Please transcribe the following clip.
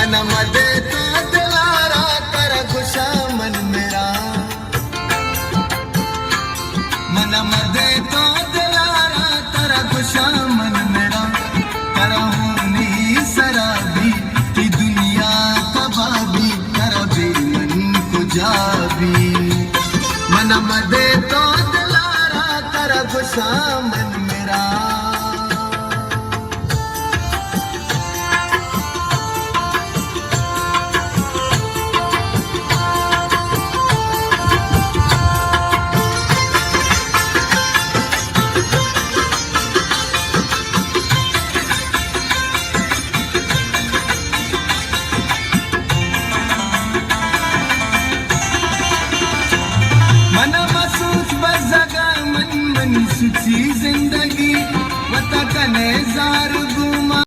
मन मदे तो दिलारा कर खुशा मन मेरा, मन मदे तो दिलारा कर खुशा मन मेरा। करहूं नी शराबी की दुनिया कबाबी, करबे मन को जाबी। मन मदे तो दिलारा कर खुशा